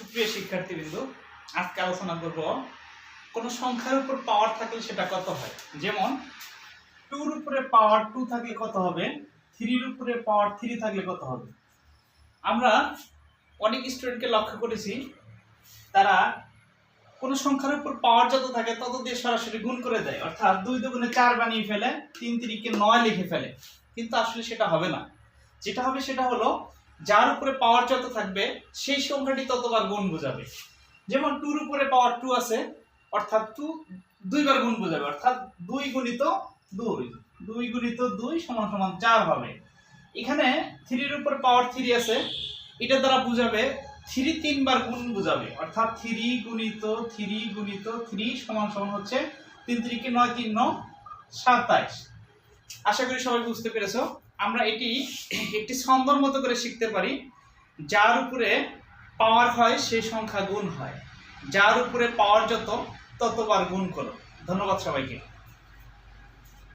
সুপ্রিয় শিক্ষার্থীবৃন্দ, আজকে আলোচনা করব কোন সংখ্যার উপর পাওয়ার থাকলে সেটা কত হয়। যেমন 2 এর উপরে পাওয়ার 2 থাকলে কত হবে, 3 এর উপরে পাওয়ার 3 থাকলে কত হবে। আমরা অনেক স্টুডেন্টকে লক্ষ্য করেছি, তারা কোন সংখ্যার উপর পাওয়ার যত থাকে তত দিয়ে সরাসরি গুণ করে দেয়, অর্থাৎ 2 দুগুণে 4 বানিয়ে ফেলে, 3 3 কে 9 লিখে ফেলে। কিন্তু আসলে সেটা হবে না। যেটা হবে সেটা হলো যার উপরে পাওয়ার যত থাকবে সেই সংখ্যাটি ততবার গুণ বোঝাবে। যেমন 2 এর উপরে পাওয়ার 2 আছে, অর্থাৎ 2 দুইবার গুণ বোঝাবে, অর্থাৎ 2 গুণিত 2, 2 গুণিত 2 সমান সমান 4 হবে। এখানে 3 এর উপরে পাওয়ার 3 আছে, এটা দ্বারা বুঝাবে 3 তিনবার গুণ বোঝাবে, অর্থাৎ 3 গুণিত 3 গুণিত 3 সমান সমান হচ্ছে 3 3 কে 9 3 9 27। আশা করি সবাই বুঝতে পেরেছো। আমরা এটি একটি ছন্দর মতো করে শিখতে পারি। যার উপরে পাওয়ার হয় সেই সংখ্যা গুণ হয়, যার উপরে পাওয়ার যত ততবার গুণ করো। ধন্যবাদ সবাইকে।